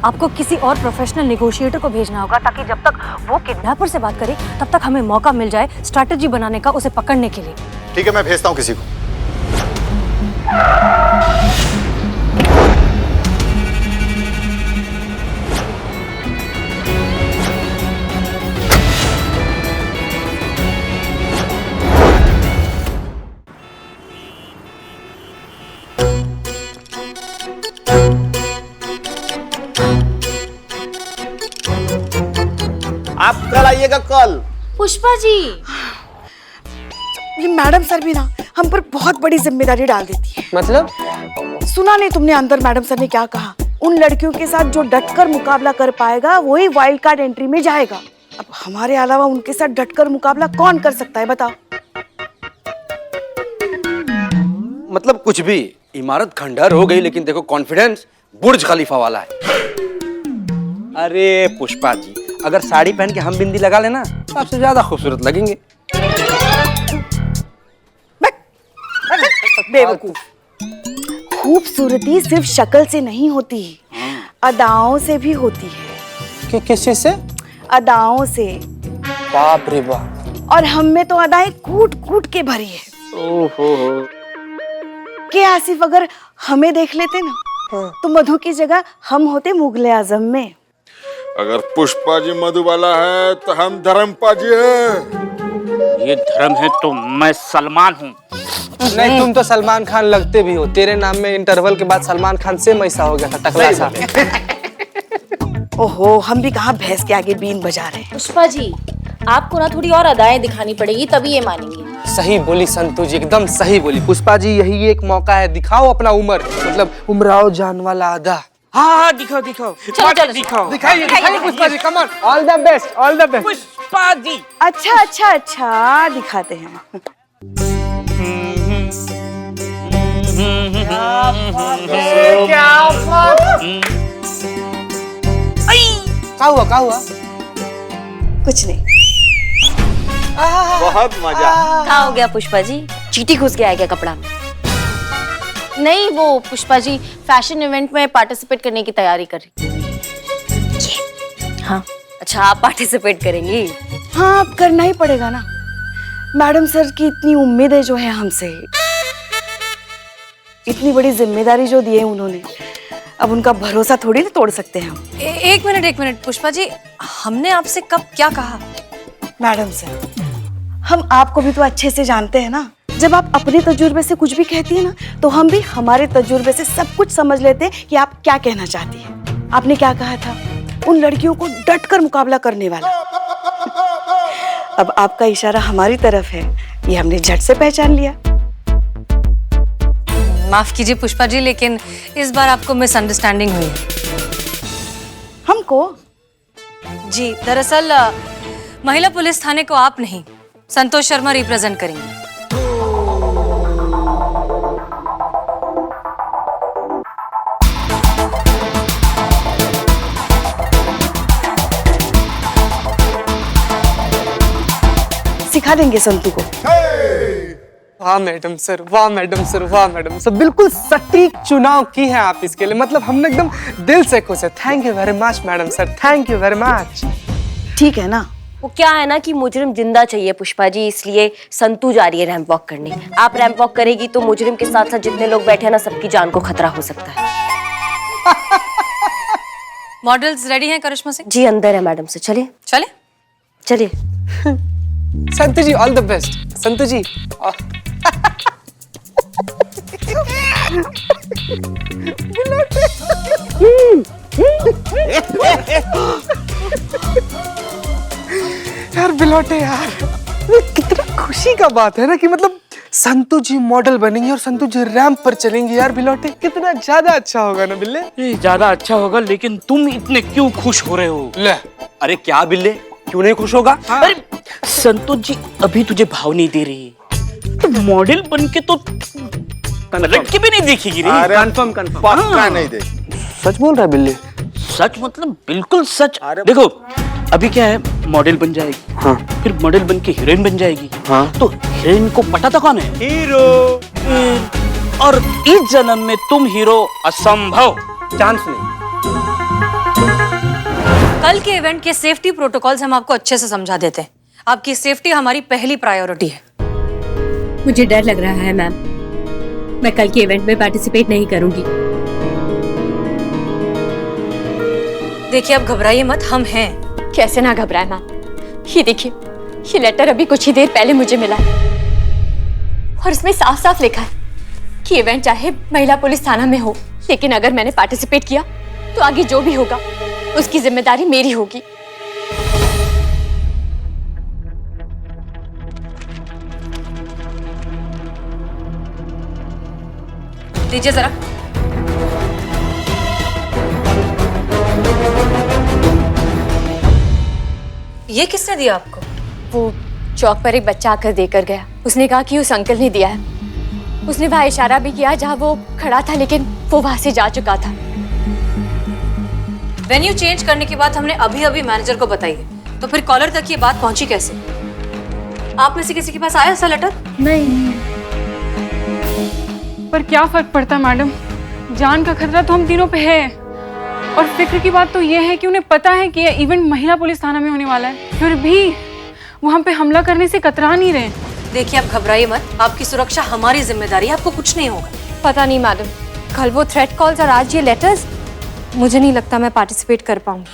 आपको किसी और प्रोफेशनल नेगोशिएटर को भेजना होगा ताकि जब तक वो किडनैपर से बात करे तब तक हमें मौका मिल जाए स्ट्रैटेजी बनाने का, उसे पकड़ने के लिए। ठीक है, मैं भेजता हूँ किसी को। आप कल आइएगा कल। पुष्पा जी, ये मैडम सर भी ना हम पर बहुत बड़ी जिम्मेदारी डाल देती है। मतलब? सुना नहीं तुमने अंदर मैडम सर ने क्या कहा? उन लड़कियों के साथ जो डटकर मुकाबला कर पाएगा वही वाइल्ड कार्ड एंट्री में जाएगा। अब हमारे अलावा उनके साथ डटकर मुकाबला कौन कर सकता है बताओ? मतलब कुछ भी, इमारत खंडहर हो गई लेकिन देखो कॉन्फिडेंस बुर्ज खलीफा वाला है। अरे पुष्पा जी, अगर साड़ी पहन के हम बिंदी लगा लेना तो आपसे ज्यादा खूबसूरत लगेंगे। बेवकूफ। खूबसूरती सिर्फ शक्ल से नहीं होती, अदाओं से भी होती है। किस चीज से? अदाओं से। बाप रे बाप। और हम में तो अदाएं कूट कूट के भरी है। ओहो। के आसिफ अगर हमें देख लेते ना तो मधु की जगह हम होते मुगले आजम में। अगर पुष्पा जी मधुबाला है तो हम धर्मपा जी है। ये धर्म है तो मैं सलमान हूँ। नहीं, तुम तो सलमान खान लगते भी हो। तेरे नाम में इंटरवल के बाद सलमान खान सेम ऐसा हो गया था, टकला सा। ओहो, हम भी कहाँ भैंस के आगे बीन बजा रहे हैं। पुष्पा जी, आपको ना थोड़ी और अदाएं दिखानी पड़ेगी तभी ये मानेंगे। सही बोली संतू जी, एकदम सही बोली। पुष्पा जी, यही एक मौका है, दिखाओ अपना उम्र, मतलब उमराओ जान वाला अदा। हाँ दिखाओ दिखाओ। चलो दिखाओ। दिखाइए दिखाइए Pushpa ji, come on, all the best, all the best. Pushpa ji. अच्छा अच्छा अच्छा, दिखाते हैं। क्या हुआ? कुछ नहीं। बहुत मजा। क्या हो गया पुष्पा जी? चींटी घुस गया है क्या कपड़ा में? नहीं, वो पुष्पा जी फैशन इवेंट में पार्टिसिपेट करने की तैयारी कर रही। हाँ, अच्छा आप पार्टिसिपेट करेंगी? हाँ, अब करना ही पड़ेगा ना। मैडम सर की इतनी उम्मीदें जो है हमसे, इतनी बड़ी जिम्मेदारी जो दी है उन्होंने, अब उनका भरोसा थोड़ी ना तोड़ सकते हैं हम। एक मिनट पुष्पा जी, हमने आपसे कब क्या कहा? मैडम सर, हम आपको भी तो अच्छे से जानते हैं ना। जब आप अपने तजुर्बे से कुछ भी कहती है ना तो हम भी हमारे तजुर्बे से सब कुछ समझ लेते हैं कि आप क्या कहना चाहती हैं। आपने क्या कहा था? उन लड़कियों को डट कर मुकाबला करने वाला। अब आपका इशारा हमारी तरफ है, ये हमने झट से पहचान लिया। माफ कीजिए पुष्पा जी, लेकिन इस बार आपको मिसअंडरस्टैंडिंग हुई है। हमको? जी, दरअसल महिला पुलिस थाने को आप नहीं, संतोष शर्मा रिप्रेजेंट करेंगे। सिखा देंगे संतू को। वाह मैडम सर, वाह मैडम सर, वाह मैडम सर, बिल्कुल सटीक चुनाव की है आप इसके लिए। मतलब हमने एकदम दिल से खुश है। Thank you very much madam sir, thank you very much. ठीक है ना? वो क्या है ना कि मुजरिम जिंदा चाहिए पुष्पा जी, इसलिए संतू जा रही है रैंप वॉक करने। आप रैंप वॉक करेगी तो मुजरिम के साथ साथ जितने लोग बैठे हैं ना, सबकी जान को खतरा हो सकता है। मॉडल्स रेडी हैं करिश्मा सिंह? जी अंदर है मैडम से, चलिए चले चलिए। संतू जी ऑल द बेस्ट। संतू जी यार बिलोटे यार, कितना खुशी का बात है ना कि मतलब संतू जी मॉडल बनेंगे और संतू जी रैंप पर चलेंगे। यार बिलोटे, कितना ज्यादा अच्छा होगा ना बिल्ले? ये ज्यादा अच्छा होगा, लेकिन तुम इतने क्यों खुश हो रहे हो? ले, अरे क्या बिल्ले, क्यों नहीं खुश होगा? हाँ। अरे संतोष जी अभी तुझे भाव नहीं दे रही, तो मॉडल बन के तो लड़की भी नहीं देखेगी रे। कंफर्म पक्का नहीं दे। सच बोल रहा है बिल्ले? सच मतलब बिल्कुल सच। देखो अभी क्या है, मॉडल बन जाएगी, हाँ, फिर मॉडल बन के हीरोइन बन जाएगी, हाँ, तो हीरोइन को पटाता कौन है? हीरो। और इस जन्म में तुम हीरो असंभव। चांस नहीं। कल के इवेंट के सेफ्टी प्रोटोकॉल्स हम आपको अच्छे से समझा देते हैं। आपकी सेफ्टी हमारी पहली प्रायोरिटी है। मुझे डर लग रहा है मैम, मैं कल के इवेंट में पार्टिसिपेट नहीं करूंगी। देखिए आप घबराइए मत, हम हैं। कैसे ना घबराए मैम, ये देखिए, ये लेटर अभी कुछ ही देर पहले मुझे मिला है और इसमें साफ साफ लिखा है कि इवेंट चाहे महिला पुलिस थाना में हो, लेकिन अगर मैंने पार्टिसिपेट किया तो आगे जो भी होगा उसकी जिम्मेदारी मेरी होगी। दीजिए जरा। ये किसने दिया आपको? वो चौक पर एक बच्चा आकर देकर गया। उसने कहा कि उस अंकल ने दिया है। उसने वहां इशारा भी किया जहां वो खड़ा था, लेकिन वो वहां से जा चुका था। वेन्यू चेंज करने की बात हमने अभी अभी मैनेजर को बताई है, तो फिर कॉलर तक ये बात पहुंची कैसे? आप में से किसी के पास आया ऐसा लेटर? नहीं। पर क्या फर्क पड़ता मैडम, जान का खतरा तो हम तीनों पे है। और फिक्र की बात तो ये है कि उन्हें पता है कि ये इवेंट महिला पुलिस थाना में होने वाला है, फिर भी वो हम पे हमला करने से कतरा नहीं रहे। देखिए आप घबराइए मत, आपकी सुरक्षा हमारी जिम्मेदारी है, आपको कुछ नहीं होगा। पता नहीं मैडम, कल वो थ्रेट कॉल्स और आज ये लेटर्स, मुझे नहीं लगता मैं पार्टिसिपेट कर पाऊंगी।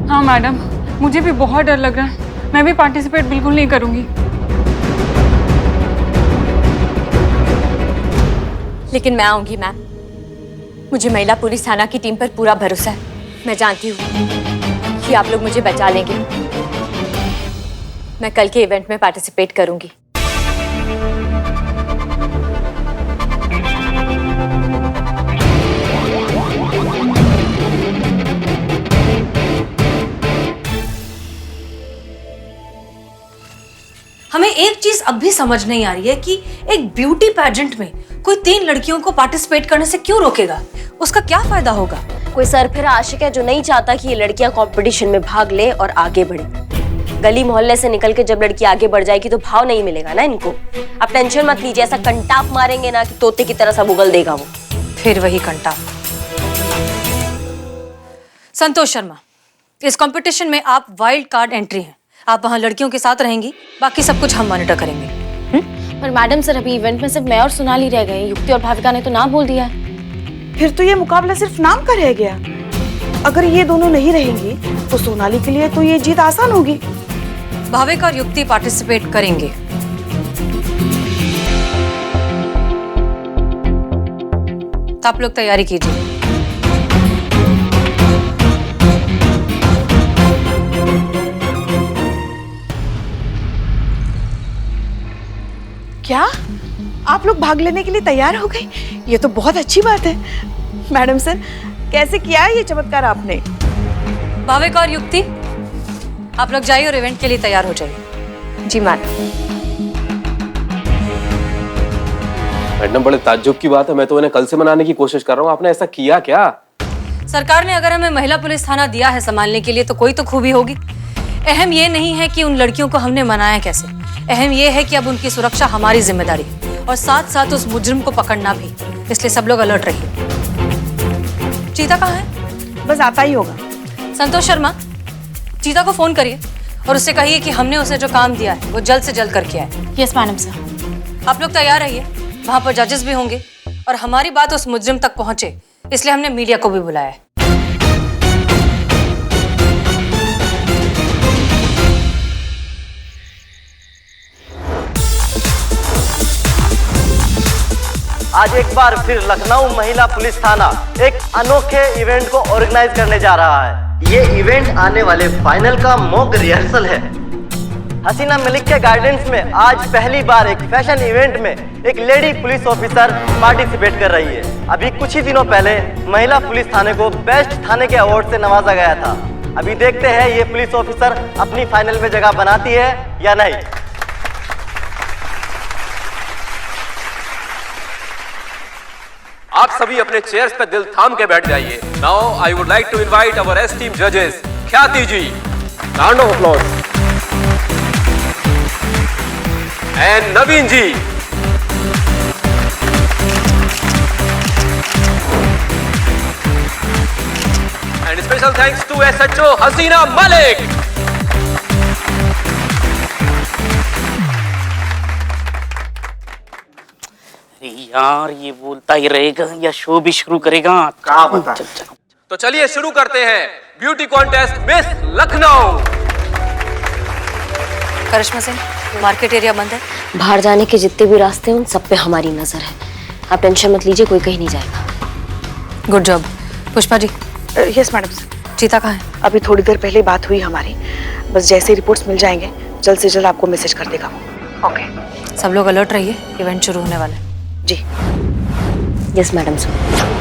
हाँ मैडम, मुझे भी बहुत डर लग रहा है, मैं भी पार्टिसिपेट बिल्कुल नहीं करूंगी। लेकिन मैं आऊंगी मैम, मुझे महिला पुलिस थाना की टीम पर पूरा भरोसा है। मैं जानती हूँ कि आप लोग मुझे बचा लेंगे। मैं कल के इवेंट में पार्टिसिपेट करूंगी। हमें एक चीज अब भी समझ नहीं आ रही है कि एक ब्यूटी पैजेंट में कोई 3 लड़कियों को पार्टिसिपेट करने से क्यों रोकेगा? उसका क्या फायदा होगा? कोई सरफिरा आशिक है जो नहीं चाहता कि ये लड़कियां कंपटीशन में भाग ले और आगे बढ़े। गली मोहल्ले से निकल के जब लड़की आगे बढ़ जाएगी तो भाव नहीं मिलेगा ना इनको। आप टेंशन मत लीजिए, ऐसा कंटाप मारेंगे ना कि तोते की तरह सब उगल देगा वो। फिर वही कंटाप। संतोष शर्मा, इस कंपटीशन में आप वाइल्ड कार्ड एंट्री हैं। आप वहां लड़कियों के साथ रहेंगी, बाकी सब कुछ हम मॉनिटर करेंगे। पर मैडम सर, अभी इवेंट में सिर्फ मैं और सोनाली रह गए। युक्ति और भाविका ने तो ना बोल दिया है। फिर तो ये मुकाबला सिर्फ नाम का रह गया। अगर ये दोनों नहीं रहेंगी तो सोनाली के लिए तो ये जीत आसान होगी। भाविका और युक्ति पार्टिसिपेट करेंगे। तो आप लोग तैयारी कीजिए। क्या आप लोग भाग लेने के लिए तैयार हो गए? ये तो बहुत अच्छी बात है। मैडम सर, कैसे किया है ये चमत्कार आपने? भाविका और युक्ति, आप लोग जाइए और इवेंट के लिए तैयार हो जाइए। जी मैडम। मैडम, बड़े ताज्जुब की बात है, मैं तो इन्हें कल से मनाने की कोशिश कर रहा हूँ, आपने ऐसा किया क्या? सरकार ने अगर हमें महिला पुलिस थाना दिया है संभालने के लिए तो कोई तो खूबी होगी। अहम ये नहीं है कि उन लड़कियों को हमने मनाया कैसे, अहम ये है कि अब उनकी सुरक्षा हमारी जिम्मेदारी है और साथ साथ उस मुजरिम को पकड़ना भी। इसलिए सब लोग अलर्ट रहिए। चीता कहाँ है? बस आता ही होगा। संतोष शर्मा, चीता को फोन करिए और उससे कहिए कि हमने उसे जो काम दिया है वो जल्द से जल्द करके आए। Yes madam sir. आप लोग तैयार रहिए, वहां पर जजेस भी होंगे और हमारी बात उस मुजरिम तक पहुंचे, इसलिए हमने मीडिया को भी बुलाया है। आज एक बार फिर लखनऊ महिला पुलिस थाना एक अनोखे इवेंट को ऑर्गेनाइज करने जा रहा है। ये इवेंट आने वाले फाइनल का मॉक रिहर्सल है। हसीना मलिक के गाइडेंस में आज पहली बार एक फैशन इवेंट में एक लेडी पुलिस ऑफिसर पार्टिसिपेट कर रही है। अभी कुछ ही दिनों पहले महिला पुलिस थाने को बेस्ट थाने के अवार्ड से नवाजा गया था। अभी देखते हैं ये पुलिस ऑफिसर अपनी फाइनल में जगह बनाती है या नहीं। आप सभी अपने चेयर्स पे दिल थाम के बैठ जाइए। Now I would like to invite our esteemed जजेस Khyati ji, round of applause, and Naveen ji. Special thanks to SHO Haseena Malik. अरे यार, ये बोलता ही रहेगा या शो भी शुरू करेगा? क्या बता? तो चलिए शुरू करते हैं ब्यूटी कॉन्टेस्ट मिस लखनऊ। करिश्मा सिंह, मार्केट एरिया बंद है। बाहर जाने के जितने भी रास्ते हैं उन सब पे हमारी नजर है। आप टेंशन मत लीजिए, कोई कहीं नहीं जाएगा। Good job. Pushpa ji. Yes madam sir. चीता कहाँ है? अभी थोड़ी देर पहले बात हुई हमारी, बस जैसे रिपोर्ट्स मिल जाएंगे जल्द से जल्द आपको मैसेज कर देगा वो। ओके। सब लोग अलर्ट रहिए, इवेंट शुरू होने वाला है। जी। Yes madam sir.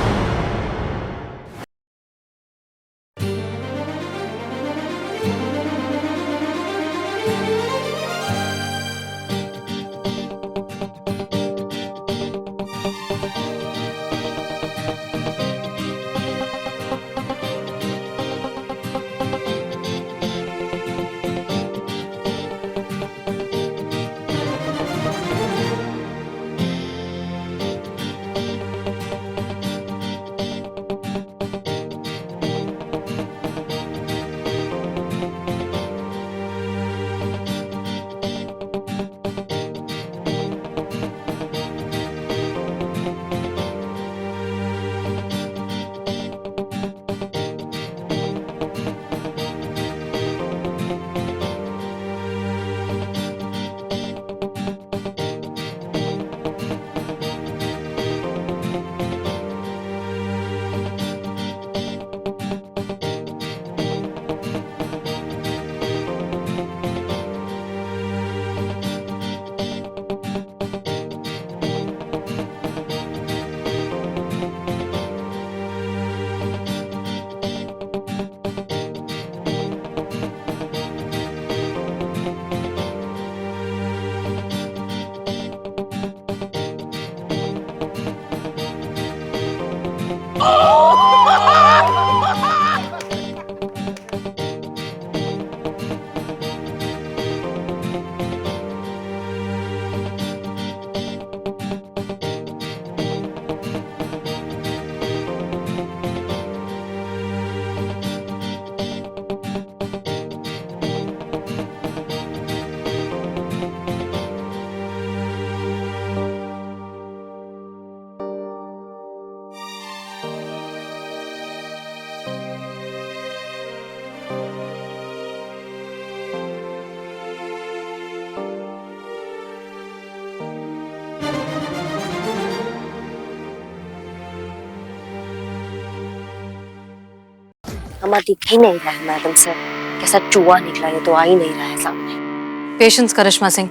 हमारा दिख ही नहीं रहा है मैडम सर। कैसा चूहा निकला, ये तो आ ही नहीं रहा है सामने। पेशेंस करिश्मा सिंह,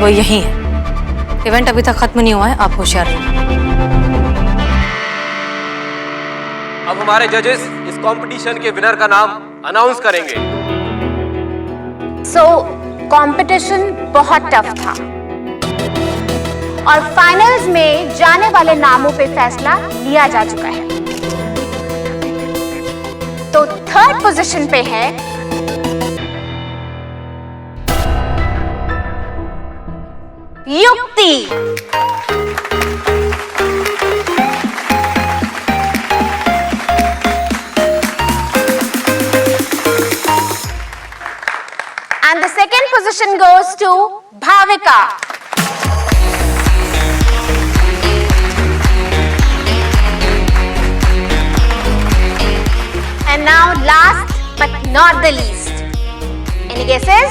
वो यही है। इवेंट अभी तक खत्म नहीं हुआ है, आप होशियार रहिए। अब हमारे जजेस इस कंपटीशन के विनर का नाम अनाउंस करेंगे। कंपटीशन बहुत टफ था और फाइनल्स में जाने वाले नामों पे फैसला लिया जा चुका है। तो थर्ड पोजीशन पे है युक्ति। And the second position goes to Bhavika. And now last but not the least. Any guesses?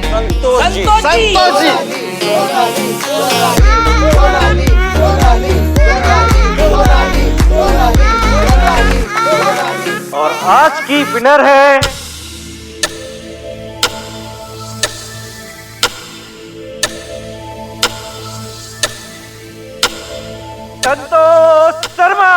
Santosh ji. और आज की विनर है संतोष शर्मा।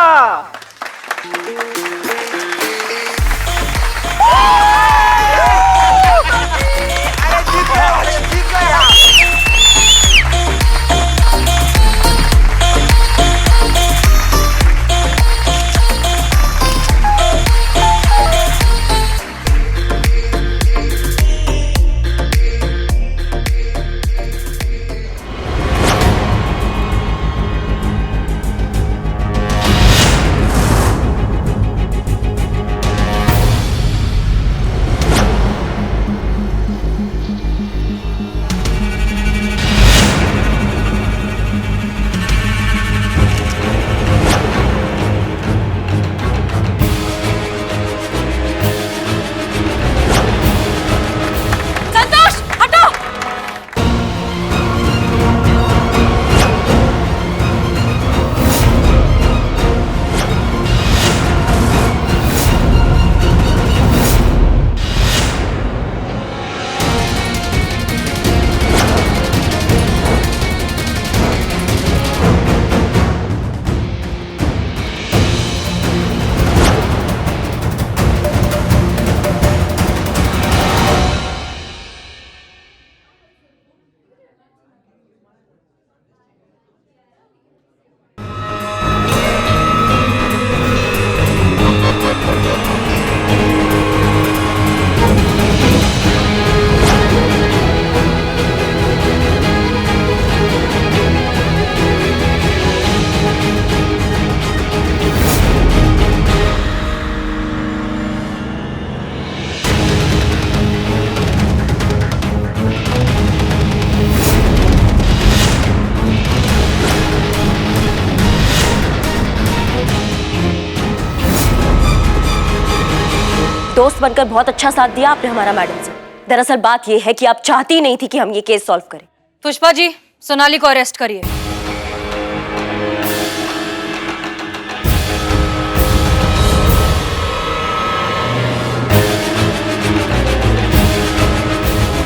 दोस्त बनकर बहुत अच्छा साथ दिया आपने हमारा मैडम से। दरअसल बात यह है कि आप चाहती नहीं थी कि हम ये केस सॉल्व करें। पुष्पा जी, सोनाली को अरेस्ट करिए।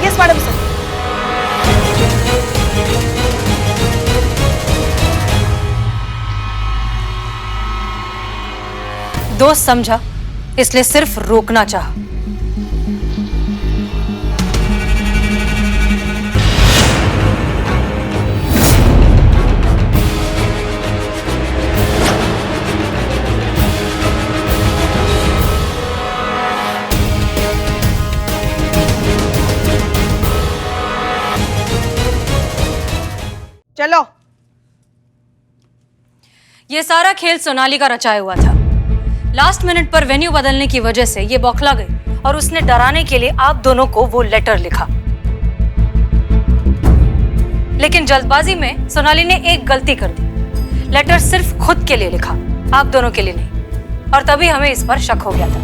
Yes madam sir. दोस्त समझा, इसलिए सिर्फ रोकना चाहा। चलो। ये सारा खेल सोनाली का रचाया हुआ था। लास्ट मिनट पर वेन्यू बदलने की वजह से ये बौखला गई और उसने डराने के लिए आप दोनों को वो लेटर लिखा। लेकिन जल्दबाजी में सोनाली ने एक गलती कर दी। लेटर सिर्फ खुद के लिए लिखा, आप दोनों के लिए नहीं। और तभी हमें इस पर शक हो गया था।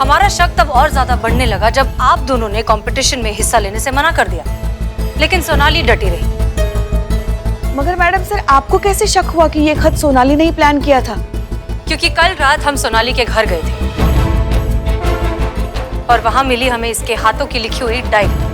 हमारा शक तब और ज्यादा बढ़ने लगा जब आप दोनों ने कंपटीशन में हिस्सा लेने से मना कर दिया। लेकिन सोनाली डटी रही। मगर मैडम सर, आपको कैसे शक हुआ कि ये खत सोनाली ने ही प्लान किया था? क्योंकि कल रात हम सोनाली के घर गए थे और वहां मिली हमें इसके हाथों की लिखी हुई डायरी।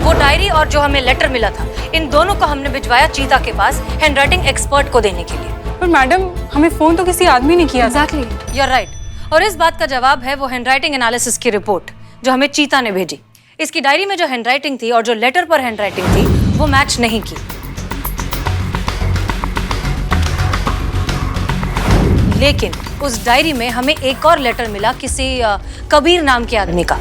वो डायरी और जो हमें लेटर मिला था, इन दोनों को हमने भिजवाया चीता के पास हैंडराइटिंग एक्सपर्ट को देने के लिए। पर मैडम, हमें फोन तो किसी आदमी ने किया। Exactly, you are right. और इस बात का जवाब है वो हैंडराइटिंग एनालिसिस की रिपोर्ट जो हमें चीता ने भेजी। इसकी डायरी में जो हैंडराइटिंग थी और जो लेटर पर हैंडराइटिंग थी वो मैच नहीं की। लेकिन उस डायरी में हमें एक और लेटर मिला किसी कबीर नाम के आदमी का,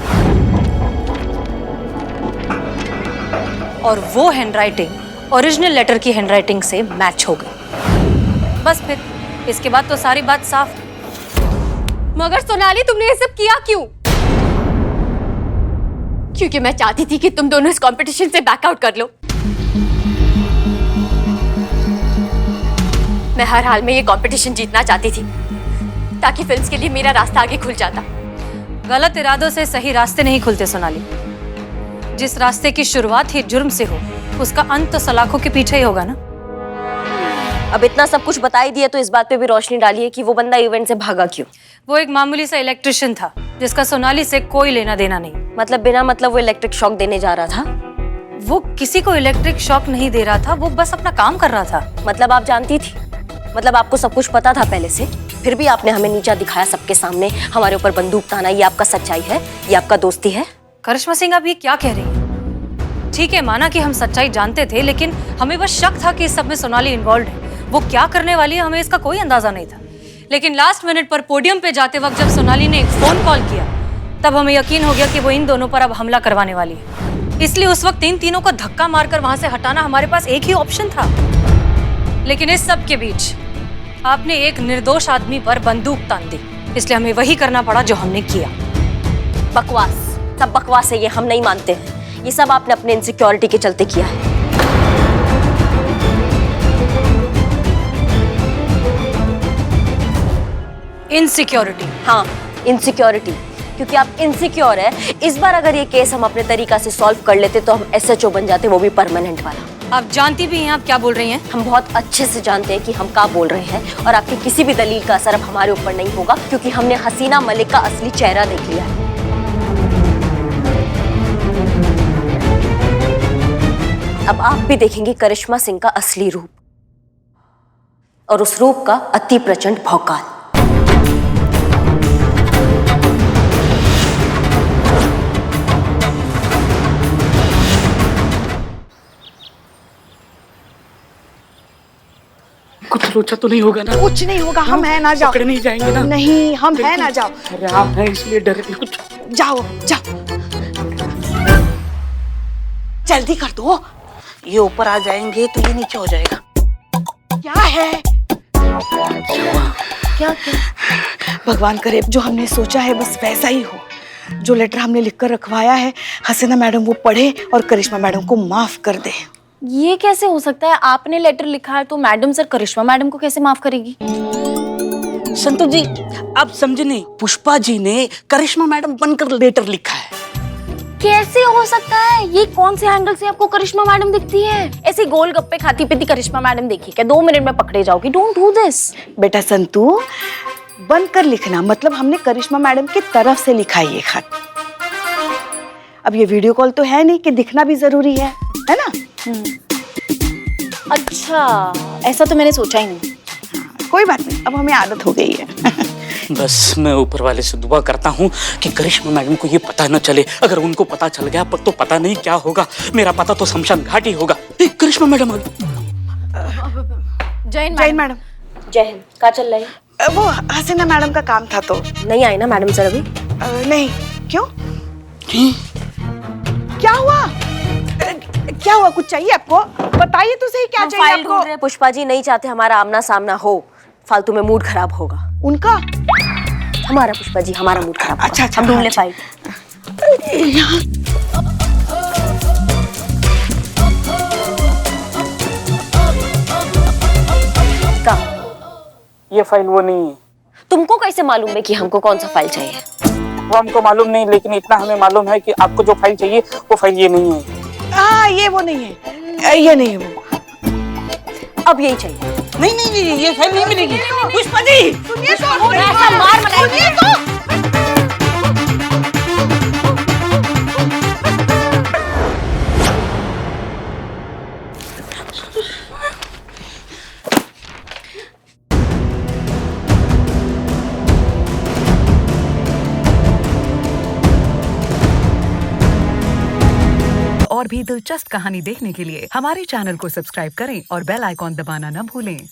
और वो हैंडराइटिंग ओरिजिनल लेटर की हैंडराइटिंग से मैच हो गई। बस फिर इसके बाद तो सारी बात साफ। मगर सोनाली, तुमने ये सब किया क्यों? क्योंकि मैं चाहती थी कि तुम दोनों इस कंपटीशन से बैकआउट कर लो। मैं हर हाल में ये कंपटीशन जीतना चाहती थी ताकि फिल्म्स के लिए मेरा रास्ता आगे खुल जाता। गलत इरादों से सही रास्ते नहीं खुलते सोनाली। जिस रास्ते की शुरुआत ही जुर्म से हो, उसका अंत तो सलाखों के पीछे ही होगा ना। अब इतना सब कुछ बता ही दिया तो इस बात पे भी रोशनी डालिए कि वो बंदा इवेंट से भागा क्यों। वो एक मामूली सा इलेक्ट्रिशियन था जिसका सोनाली से कोई लेना देना नहीं। मतलब बिना मतलब वो इलेक्ट्रिक शॉक देने जा रहा था? वो किसी को इलेक्ट्रिक शॉक नहीं दे रहा था, वो बस अपना काम कर रहा था। मतलब आप जानती थी? मतलब आपको सब कुछ पता था पहले से, फिर भी आपने हमें नीचा दिखाया सबके सामने, हमारे ऊपर बंदूक ताना। ये आपका सच्चाई है? ये आपका दोस्ती है? करिश्मा सिंह, आप ये क्या कह रही हैं? ठीक है, माना कि हम सच्चाई जानते थे, लेकिन हमें बस शक था कि इस सब में सोनाली इन्वॉल्व है। वो क्या करने वाली है हमें इसका कोई अंदाजा नहीं था। लेकिन लास्ट मिनट पर पोडियम पे जाते वक्त जब सोनाली ने एक फोन कॉल किया, तब हमें यकीन हो गया कि वो इन दोनों पर अब हमला करवाने वाली है। इसलिए उस वक्त इन तीनों को धक्का मारकर वहां से हटाना हमारे पास एक ही ऑप्शन था। लेकिन इस सब के बीच आपने एक निर्दोष आदमी पर बंदूक तान दी, इसलिए हमें वही करना पड़ा जो हमने किया। बकवास, सब बकवास है, ये हम नहीं मानते हैं। ये सब आपने अपने इनसिक्योरिटी के चलते किया है। इनसिक्योरिटी? हाँ, इनसिक्योरिटी, क्योंकि आप इनसिक्योर है। इस बार अगर ये केस हम अपने तरीका से सॉल्व कर लेते तो हम SHO बन जाते, वो भी परमानेंट वाला। आप जानती भी हैं आप क्या बोल रही हैं? हम बहुत अच्छे से जानते हैं कि हम क्या बोल रहे हैं, और आपकी किसी भी दलील का असर अब हमारे ऊपर नहीं होगा, क्योंकि हमने हसीना मलिक का असली चेहरा देख लिया है। अब आप भी देखेंगे करिश्मा सिंह का असली रूप, और उस रूप का अति प्रचंड भौकाल। कुछ लोचा तो नहीं होगा ना? कुछ नहीं होगा, हम है ना, जाओ। पकड़े नहीं जाएंगे ना? नहीं, हम है ना, जाओ। अरे आप हैं इसलिए डर रहे कुछ। जाओ जाओ, जल्दी कर दो। ये ऊपर आ जाएंगे तो ये नीचे हो जाएगा। क्या है? क्या क्या? भगवान करे जो हमने सोचा है बस वैसा ही हो। जो लेटर हमने लिखकर रखवाया है, हसीना मैडम वो पढ़े और करिश्मा मैडम को माफ कर दे। ये कैसे हो सकता है? आपने लेटर लिखा है तो मैडम सर करिश्मा मैडम को कैसे माफ करेगी? संतोष जी, आप समझे नहीं, पुष्पा जी ने करिश्मा मैडम बनकर लेटर लिखा है। कैसे हो सकता है? ये कौन से एंगल से आपको करिश्मा मैडम दिखती है? ऐसी गोलगप्पे खाती पीती करिश्मा मैडम देखी क्या? 2 मिनट में पकड़े जाओगी। Don't do this. बेटा संतू, बनकर लिखना मतलब हमने करिश्मा मैडम की तरफ से लिखा है ये खत। अब ये वीडियो कॉल तो है नहीं कि दिखना भी जरूरी है ना? अच्छा, ऐसा तो मैंने सोचा ही नहीं। कोई बात नहीं, अब हमें आदत हो गई है। बस मैं ऊपर वाले से दुआ करता हूँ कि करिश्मा मैडम को ये पता न चले। अगर उनको पता चल गया तो पता नहीं क्या होगा। मेरा पता तो शमशान घाट ही होगा। करिश्मा मैडम आ गई। जैन मैडम। जय हिंद। क्या चल रहा है? वो हसीना मैडम का काम था तो। नहीं आई ना मैडम सर अभी? नहीं। क्यों? क्या हुआ? क्या हुआ? कुछ चाहिए आपको? बताइए तो सही, क्या चाहिए आपको? ढूंढ रहे पुष्पा जी, नहीं चाहते हमारा आमना सामना हो, फालतू में मूड खराब होगा उनका। हमारा पुष्पा जी, हमारा मूड खराब होगा। अच्छा, हम ढूंढ ले फाइल। का ये फाइल वो नहीं है। तुमको कैसे मालूम है कि हमको कौन सा फाइल चाहिए? वो हमको मालूम नहीं, लेकिन इतना हमें मालूम है कि आपको जो फाइल चाहिए वो फाइल ये नहीं है। हाँ, ये वो नहीं है, ये नहीं है वो। अब यही चाहिए। नहीं नहीं नहीं, ये फाइल नहीं मिलेगी। पुष्पा जी सुनिए तो, ऐसा मार मनाई। सुनिए तो। और भी दिलचस्प कहानी देखने के लिए हमारे चैनल को सब्सक्राइब करें और बेल आइकॉन दबाना न भूलें।